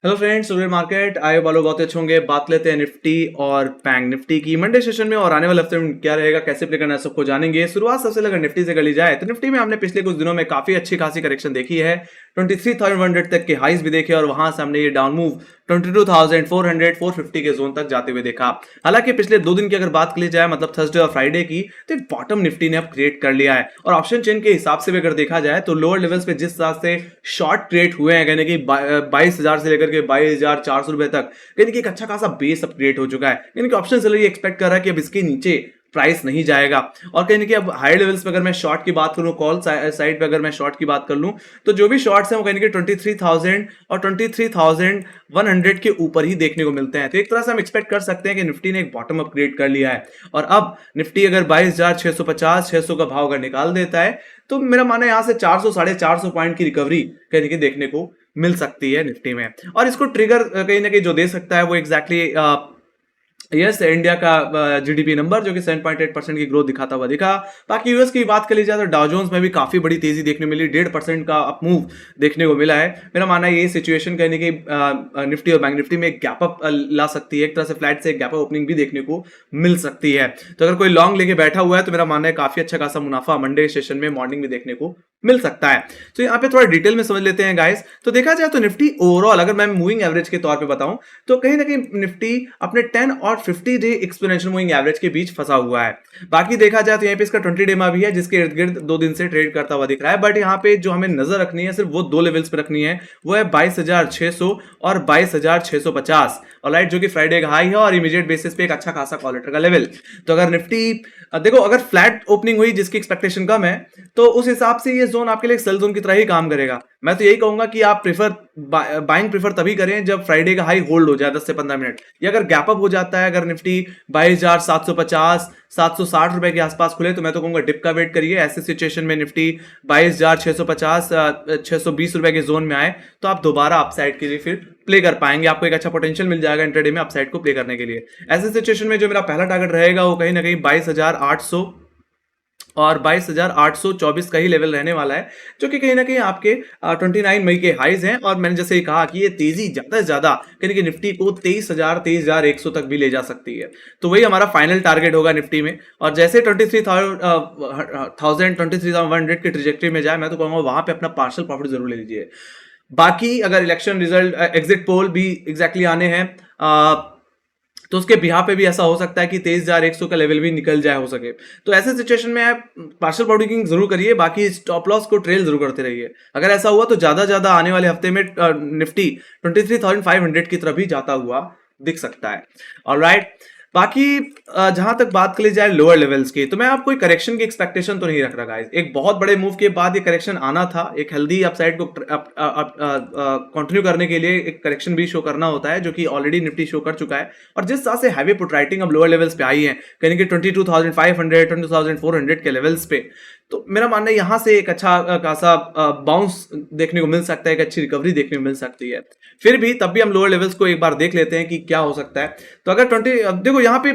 Hello friends, सुबह market आए वालों बहुत अच्छे होंगे। बात लेते हैं निफ्टी और बैंक निफ्टी की मंडे सेशन में और आने वाले हफ्ते में क्या रहेगा, कैसे प्ले करना है, सबको जानेंगे। शुरुआत सबसे अगर निफ्टी से कर ली जाए तो निफ्टी में हमने पिछले कुछ दिनों में काफी अच्छी खासी करेक्शन देखी है। 23,100 तक के हाइस भी देखे और वहां से हमने ये डाउन मूव 22,400 450 के जोन तक जाते हुए देखा। हालांकि पिछले 2 दिन की अगर बात की जाए, मतलब थर्सडे और फ्राइडे की, तो एक बॉटम निफ्टी ने अब क्रिएट कर लिया है। और ऑप्शन चेन के हिसाब से भी अगर देखा जाए तो लोअर लेवल्स पे जिस हिसाब से शॉर्ट क्रिएट हुए हैं, यानी कि 22,000 से लेकर के 22,400 रुपए तक, यानी कि एक अच्छा खासा बेस अब क्रिएट हो चुका है। यानी कि ऑप्शन सेलर ये एक्सपेक्ट कर रहा है कि अब इसके नीचे प्राइस नहीं जाएगा। और कहीं ना कहीं अब हाई लेवल्स पे अगर मैं शॉर्ट की बात करूं, कॉल साइड पे अगर मैं शॉर्ट की बात कर लूं, तो जो भी शॉर्ट्स हैं वो कहीं ना कहीं 23,000 और 23,100 के ऊपर ही देखने को मिलते हैं। तो एक तरह से हम एक्सपेक्ट कर सकते हैं कि निफ्टी ने एक बॉटम अप क्रिएट कर लिया है। और अब निफ्टी अगर 22,650 600 का भाव अगर निकाल देता है तो मेरा मानना है यहां से 400 450 पॉइंट की रिकवरी कहीं ना कहीं देखने को मिल सकती है निफ्टी में। और इसको ट्रिगर कहीं ना कहीं जो दे सकता है वो एग्जैक्टली यस इंडिया का जीडीपी नंबर, जो कि 7.8% की ग्रोथ दिखाता हुआ दिखा। बाकी यूएस की बात कर ली जाए तो डाउ जोन्स में भी काफी बड़ी तेजी देखने मिली, 1.5% का अप मूव देखने को मिला है। मेरा मानना है ये सिचुएशन कहने की निफ्टी और बैंक निफ्टी में एक गैप अप ला सकती है, एक तरह से फ्लैट से एक गैप अप ओपनिंग भी देखने को मिल सकती है। तो अगर कोई लॉन्ग लेके बैठा हुआ है तो मेरा मानना है काफी अच्छा खासा मुनाफा मंडे सेशन में मॉर्निंग में देखने को मिल सकता है। तो यहाँ पे थोड़ा डिटेल में समझ लेते हैं गाइस। तो देखा जाए तो निफ्टी ओवरऑल अगर मैं मूविंग एवरेज के तौर पे बताऊं तो कहीं ना कहीं निफ्टी अपने 10 और 50 डे एक्सपोनेंशियल मूविंग एवरेज के बीच फंसा हुआ है। बाकी देखा जाए तो यहाँ पे इसका 20 डे में भी है, जिसके इर्द गिर्द 2 दिन से ट्रेड करता हुआ दिख रहा है। बट यहाँ पे जो हमें नजर रखनी है सिर्फ वो 2 लेवल्स पे रखनी है, वो है 22,600 और 22,650, और राइट, जो कि फ्राइडे का हाई है और इमीडिएट बेसिस पे एक अच्छा खासा कॉलेटर का लेवल। तो अगर निफ्टी देखो अगर फ्लैट ओपनिंग हुई जिसकी एक्सपेक्टेशन कम है तो उस हिसाब से ये जोन आपके लिए सेल जोन की तरह ही काम करेगा। मैं तो यही कहूंगा कि आप बाइंग प्रीफर तभी करें जब फ्राइडे का हाई होल्ड हो जाए 10 से 15 मिनट, या अगर गैप अप हो जाता है, अगर निफ्टी 22,750 760 रुपए के आसपास खुले तो मैं तो कहूंगा डिप का वेट करिए। ऐसे सिचुएशन में निफ्टी 22,650 620 रुपए के जोन में आए तो आप दोबारा अपसाइड के लिए फिर प्ले कर पाएंगे, आपको एक अच्छा पोटेंशियल मिल जाएगा इंट्राडे में अपसाइड को प्ले करने के लिए। ऐसे सिचुएशन में जो मेरा पहला टारगेट रहेगा वो कहीं ना कहीं 22,800 और 22,824 का ही लेवल रहने वाला है, जो कि कहीं ना कहीं आपके 29 मई के हाइज हैं। और मैंने जैसे ही कहा कि ये तेजी ज्यादा से ज्यादा कहीं कि निफ्टी को 23,100 तक भी ले जा सकती है। तो वही हमारा फाइनल टारगेट होगा निफ्टी में। और जैसे 23,100 की ट्रिजेक्टरी में जाए, मैं तो कहूंगा वहां पे अपना पार्शियल प्रॉफिट जरूर ले लीजिए। बाकी अगर इलेक्शन रिजल्ट एग्जिट पोल भी एग्जैक्टली आने हैं तो उसके बिहार पे भी ऐसा हो सकता है कि 23,100 का लेवल भी निकल जाए हो सके। तो ऐसे सिचुएशन में आप पार्शियल बॉडिंग जरूर करिए, बाकी स्टॉप लॉस को ट्रेल जरूर करते रहिए। अगर ऐसा हुआ तो ज्यादा आने वाले हफ्ते में निफ्टी 23,500 की तरफ भी जाता हुआ दिख सकता है। ऑलराइट, बाकी जहां तक बात कर ली जाए लोअर लेवल्स की, तो मैं आपको एक करेक्शन की एक्सपेक्टेशन तो नहीं रख रहा गाइस। एक बहुत बड़े मूव के बाद ये करेक्शन आना था, एक हेल्दी अपसाइड को कंटिन्यू करने के लिए एक करेक्शन भी शो करना होता है, जो कि ऑलरेडी निफ्टी शो कर चुका है। और जिस तरह से हैवी पुट राइटिंग अब लोअर लेवल्स पे आई है, कहीं कि 22,500 22,400 के लेवल्स पे, तो मेरा मानना है यहां से एक अच्छा खासा बाउंस देखने को मिल सकता है, एक अच्छी रिकवरी देखने को मिल सकती है। फिर भी तब भी हम लोअर लेवल्स को एक बार देख लेते हैं कि क्या हो सकता है। तो अगर 20 अब देखो यहाँ पे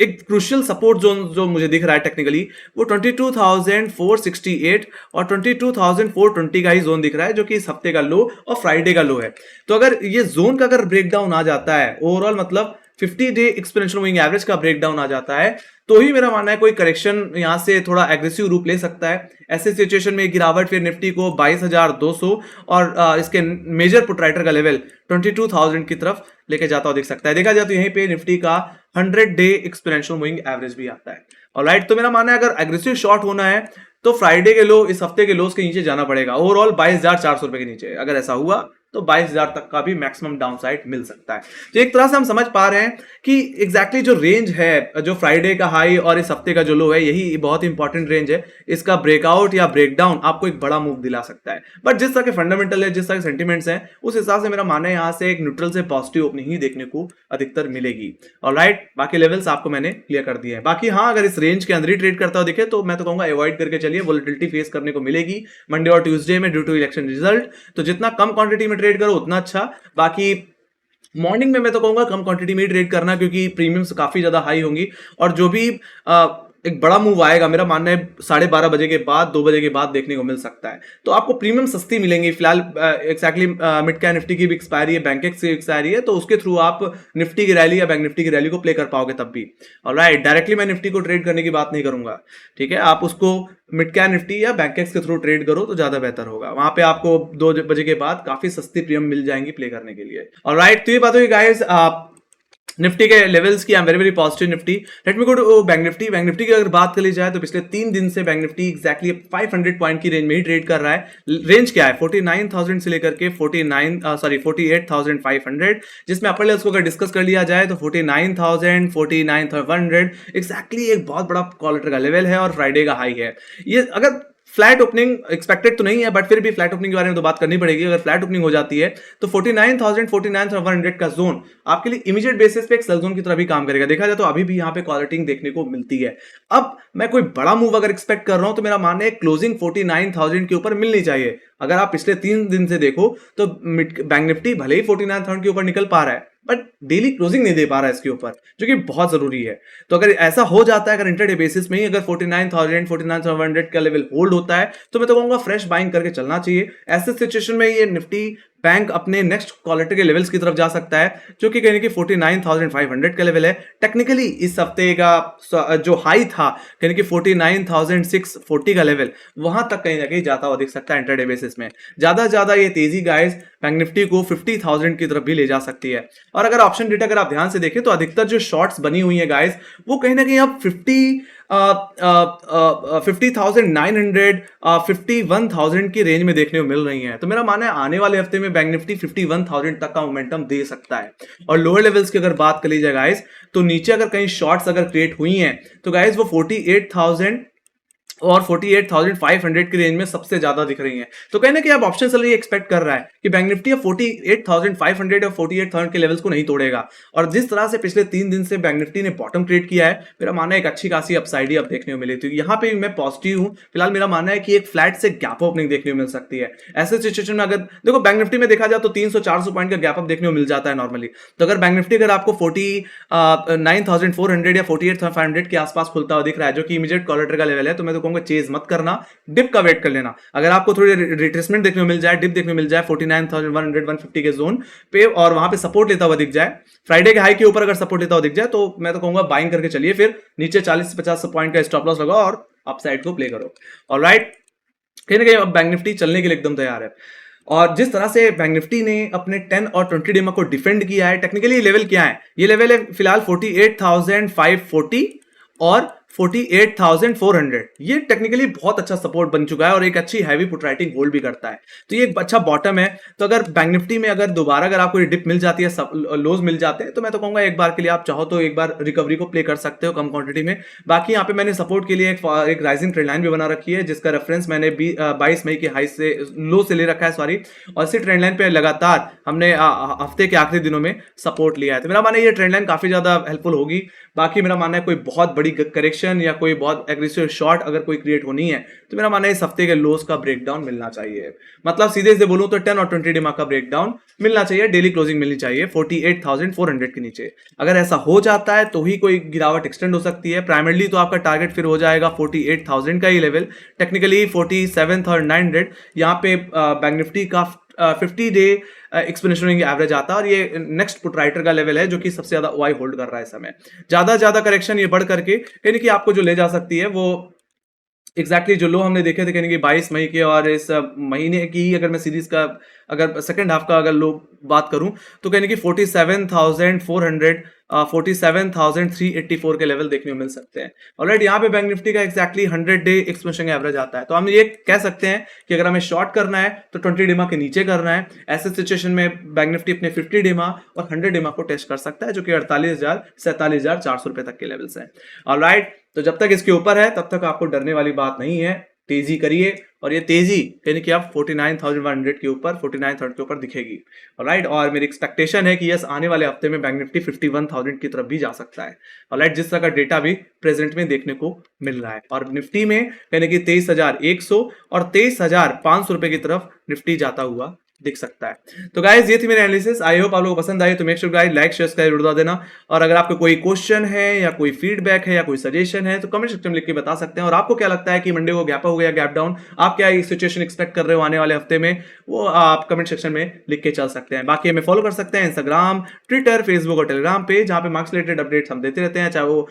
एक क्रूशियल सपोर्ट जोन जो मुझे दिख रहा है टेक्निकली, वो 22,468 और 22,420 का ही जोन दिख रहा है, जो कि इस हफ्ते का लो और फ्राइडे का लो है। तो अगर ये जोन का अगर ब्रेकडाउन आ जाता है ओवरऑल, मतलब 50 डे एक्सपोनेंशियल मूविंग एवरेज का ब्रेकडाउन आ जाता है, तो ही मेरा मानना है कोई करेक्शन यहां से थोड़ा एग्रेसिव रूप ले सकता है। ऐसे सिचुएशन में गिरावट फिर निफ्टी को 22,200 और इसके मेजर पुट राइटर का लेवल 22,000 की तरफ लेके जाता हुआ दिख सकता है। देखा जाए तो यहीं पे निफ्टी का 100 डे एक्सपोनेंशियल मूविंग एवरेज भी आता है। ऑलराइट, तो मेरा मानना है अगर एग्रेसिव शॉर्ट होना है तो फ्राइडे के लो, इस हफ्ते के लोस के नीचे जाना पड़ेगा। ओवरऑल 22,400 रुपए के नीचे अगर ऐसा हुआ तो 22,000 तक का भी मैक्सिमम डाउनसाइड मिल सकता है। तो एक तरह से हम समझ पा रहे हैं कि एग्जैक्टली जो रेंज है, जो फ्राइडे का हाई और इस हफ्ते का जो लो है, यही बहुत इंपॉर्टेंट रेंज है। इसका ब्रेकआउट या ब्रेकडाउन आपको एक बड़ा मूव दिला सकता है। बट जिस तरह के फंडामेंटल है, जिस तरह के सेंटिमेंट्स हैं, उस हिसाब से मेरा मानना है यहां से एक न्यूट्रल से पॉजिटिव ओपनिंग ही देखने को अधिकतर मिलेगी। ऑलराइट, बाकी लेवल्स आपको मैंने क्लियर कर दिए हैं। बाकी हाँ, अगर इस रेंज के अंदर ही ट्रेड करता हुआ दिखे तो मैं तो कहूंगा अवॉइड करके चलिए, वोलेटिलिटी फेस करने को मिलेगी मंडे और ट्यूसडे में ड्यू टू इलेक्शन रिजल्ट। तो जितना कम क्वांटिटी में ट्रेड करो उतना अच्छा। बाकी मॉर्निंग में मैं तो कहूंगा कम क्वांटिटी में ही ट्रेड करना, क्योंकि प्रीमियम्स काफी ज्यादा हाई होंगी और जो भी एक बड़ा मूव आएगा, मेरा मानना है 12:30 बजे के बाद, 2 बजे के बाद देखने को मिल सकता है। तो आपको प्रीमियम सस्ती मिलेंगी फिलहाल। एग्जैक्टली मिड कैप निफ्टी की भी एक्सपायरी है, बैंकेक्स की एक्सपायरी है, तो उसके थ्रू आप निफ्टी की रैली या बैंक निफ्टी की रैली को प्ले कर पाओगे तब भी। ऑलराइट, डायरेक्टली मैं निफ्टी को ट्रेड करने की बात नहीं करूंगा, ठीक है। आप उसको मिड कैप निफ्टी या बैंकेक्स के थ्रू ट्रेड करो तो ज्यादा बेहतर होगा। वहां पे आपको 2 बजे के बाद काफी सस्ती प्रीमियम मिल जाएंगी प्ले करने के लिए। ऑलराइट, तो ये बात हुई गाइस आप निफ्टी के लेवल्स की। I am very very positive Nifty. Let me go to bank Nifty. Bank Nifty की अगर बात कर ली जाए तो पिछले 3 दिन से बैंक निफ्टी एक्जैक्टली 500 पॉइंट की रेंज में ही ट्रेड कर रहा है। रेंज क्या है, 49,000 से लेकर के 48,500, जिसमें अपर लेवल्स को अगर डिस्कस कर लिया जाए तो 49,000, 49,100 एक्जैक्टली एक बहुत बड़ा क्वालिटर का लेवल है और फ्राइडे का हाई है। ये अगर फ्लैट ओपनिंग एक्सपेक्टेड तो नहीं है, बट फिर भी फ्लैट ओपनिंग के बारे में तो बात करनी पड़ेगी। अगर फ्लैट ओपनिंग हो जाती है तो 49,000, 49,100 का जोन आपके लिए इमीडिएट बेसिस पे एक सेल जोन की तरह भी काम करेगा। देखा जाए तो अभी भी यहाँ पे क्वालिटी देखने को मिलती है। अब मैं कोई बड़ा मूव अगर एक्सपेक्ट कर रहा हूं तो मेरा मानना है क्लोजिंग 49,000 के ऊपर मिलनी चाहिए। अगर आप पिछले 3 दिन से देखो तो बैंक निफ्टी भले ही 49,000 के ऊपर निकल पा रहा है, बट डेली क्लोजिंग नहीं दे पा रहा है इसके ऊपर, जो कि बहुत जरूरी है। तो अगर ऐसा हो जाता है, अगर इंटरडे बेसिस में ही अगर 49,000, 49,700 का लेवल होल्ड होता है तो मैं तो कहूंगा फ्रेश बाइंग करके चलना चाहिए। ऐसे सिचुएशन में ये निफ्टी बैंक अपने नेक्स्ट क्वालिटी के लेवल्स की तरफ जा सकता है, जो कि कहने की 49,500 का लेवल है। टेक्निकली इस हफ्ते का जो हाई था कहने की 49,640 का लेवल, वहां तक कहीं ना कहीं जाता हुआ दिख सकता है इंटरडे बेसिस में। ज्यादा ये तेजी गाइस बैंक निफ्टी को 50,000 की तरफ भी ले जा सकती है। और अगर ऑप्शन डेटा अगर आप ध्यान से देखें तो अधिकतर जो शॉर्ट्स बनी हुई है गाइस, वो कहीं ना कहीं अब 50,900, 51,000 की रेंज में देखने को मिल रही है। तो मेरा मानना है आने वाले हफ्ते में बैंक निफ्टी 51,000 तक का मोमेंटम दे सकता है। और लोअर लेवल्स की अगर बात कर ली जाए गाइस, तो नीचे अगर कहीं शॉर्ट्स अगर क्रिएट हुई हैं तो गाइस वो 48,000 और 48,500 की रेंज में सबसे ज्यादा दिख रही हैं। तो कहने कि अब ऑप्शन सेलर ये एक्सपेक्ट कर रहा है कि बैंक निफ्टी अब 48,500 और 48,000 के लेवल्स को नहीं तोड़ेगा। और जिस तरह से पिछले 3 दिन से बैंक निफ्टी ने बॉटम क्रिएट किया है, मेरा मानना है एक अच्छी खासी अपसाइड ही अब देखने को मिली। तो यहाँ पे मैं पॉजिटिव हूँ। फिलहाल मेरा मानना है कि एक फ्लैट से गैप ओपनिंग देखने को मिल सकती है। ऐसे सिचुएशन में अगर देखो बैंक निफ्टी में देखा जाए तो 300-400 पॉइंट का गैप अप देखने को मिल जाता है नॉर्मली। तो अगर बैंक निफ्टी अगर आपको 49,400 या 48,500 के आसपास खुलता हुआ दिख रहा है, जो कि इमीडिएट क्वालिटर का लेवल है, तो मैं तो कहूंगा चेज मत करना, डिप का वेट कर लेना। अगर आपको थोड़ी रिट्रेसमेंट देखने को मिल जाए, डिप देखने को मिल जाए 49,100, 150 के जोन पे और वहां पे सपोर्ट लेता हुआ दिख जाए, फ्राइडे के हाई के ऊपर अगर सपोर्ट लेता हुआ दिख जाए, तो मैं तो कहूंगा बाइंग करके चलिए। फिर नीचे 40 से 50 पॉइंट का स्टॉप लॉस लगाओ और अपसाइड को प्ले करो। ऑलराइट, कहीं ना कहीं अब बैंक निफ्टी चलने के लिए एकदम तैयार है। और जिस तरह से बैंक निफ्टी ने अपने 10 और 20 डेमा को डिफेंड किया है, टेक्निकली ये लेवल क्या है, ये लेवल है फिलहाल 48,540 और 48,400। ये टेक्निकली बहुत अच्छा सपोर्ट बन चुका है और एक अच्छी हैवी पुट राइटिंग होल्ड भी करता है। तो ये एक अच्छा बॉटम है। तो अगर बैंक निफ्टी में अगर दोबारा अगर आपको ये डिप मिल जाती है, लोज मिल जाते हैं, तो मैं तो कहूंगा एक बार के लिए आप चाहो तो एक बार रिकवरी को प्ले कर सकते हो कम क्वांटिटी में। बाकी यहाँ पे मैंने सपोर्ट के लिए एक राइजिंग ट्रेंड लाइन भी बना रखी है, जिसका रेफरेंस मैंने 22 मई के हाई से लो से ले रखा है, सॉरी। और इसी ट्रेंड लाइन पे लगातार हमने हफ्ते के आखिरी दिनों में सपोर्ट लिया है। तो मेरा मानना है ये ट्रेंड लाइन काफी ज्यादा हेल्पफुल होगी। बाकी मेरा मानना है कोई बहुत बड़ी करेक्शन या कोई बहुत एग्रेसिव शॉर्ट अगर कोई क्रिएट होनी है, तो मेरा मानना है इस हफ्ते के लोस का ब्रेकडाउन मिलना चाहिए। मतलब सीधे से बोलूं तो 10 और 20 डेमा का ब्रेकडाउन मिलना चाहिए, डेली क्लोजिंग मिलनी चाहिए 48,400 के नीचे। अगर ऐसा हो जाता है तो ही कोई गिरावट एक्सटेंड हो सकती है। प्राइमरली तो आपका टारगेट फिर हो जाएगा 48,000 का ही लेवल, टेक्निकली 47,900 यहाँ पे बैंक निफ्टी का 50 डे एक्सपोनेंशियल एवरेज आता है और ये नेक्स्ट पुट राइटर का लेवल है, जो कि सबसे ज्यादा ओआई होल्ड कर रहा है इस समय। ज्यादा करेक्शन ये बढ़ करके यानी कि आपको जो ले जा सकती है वो एग्जैक्टली जो लो हमने देखे थे कहने की 22 मई के, और इस महीने की अगर मैं सीरीज का अगर सेकंड हाफ का अगर लो बात करूं तो कहने की 47,400, 47,384 के लेवल देखने को मिल सकते हैं। ऑलरेडी यहाँ पे बैंक निफ्टी का एक्जैक्टली 100 डे एक्सपोनेंशियल एवरेज आता है। तो हम ये कह सकते हैं कि अगर हमें शॉर्ट करना है तो 20 डेमा के नीचे करना है। ऐसे सिचुएशन में बैंक निफ्टी अपने 50 डेमा और 100 डेमा को टेस्ट कर सकता है, जो कि 47,400 रुपए तक के लेवल्स हैं। ऑलराइट, तो जब तक इसके ऊपर है तब तक आपको डरने वाली बात नहीं है, तेजी करिए। और ये तेजी यानी कि आप 49,100 के ऊपर, 49,000 के ऊपर दिखेगी। ऑलराइट, और मेरी एक्सपेक्टेशन है कि यस आने वाले हफ्ते में बैंक निफ्टी 51,000 की तरफ भी जा सकता है। ऑलराइट, जिस तरह का डेटा भी प्रेजेंट में देखने को मिल रहा है। और निफ्टी में यानी कि 23,100 और 23,500 रुपए की तरफ निफ्टी जाता हुआ दिख सकता है। तो गाइज ये थी मेरी एनालिसिस, आई होप आप लोगों को पसंद आई। तो make sure guys like share subscribe जरूर देना। और अगर आपको कोई क्वेश्चन है या कोई फीडबैक है या कोई सजेशन है तो कमेंट सेक्शन में लिख के बता सकते हैं। और आपको क्या लगता है कि मंडे को गैप हो गया, गैप डाउन, आप क्या सिचुएशन एक्सपेक्ट कर रहे हो आने वाले हफ्ते में, वो आप कमेंट सेक्शन में लिख के चल सकते हैं। बाकी हमें फॉलो कर सकते हैं इंस्टाग्राम, ट्विटर, फेसबुक और टेलीग्राम पे, जहां पे मार्क्स रिलेटेड अपडेट्स हम देते रहते हैं, चाहे वो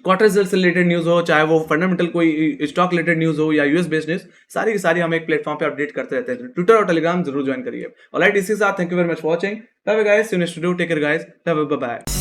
क्वार्टर रिजल्ट से रिलेटेड न्यूज हो, चाहे वो फंडामेंटल कोई स्टॉक रिलेटेड न्यूज हो या यूएस बेस्ड न्यूज, सारी की सारी हम एक प्लेटफॉर्म पे अपडेट करते रहते हैं। ट्विटर और टेलीग्राम जरूर ज्वाइन करिए। ऑलराइट, इसी के साथ thank you very much for watching. Bye bye guys, see you next video, take care guys, bye bye.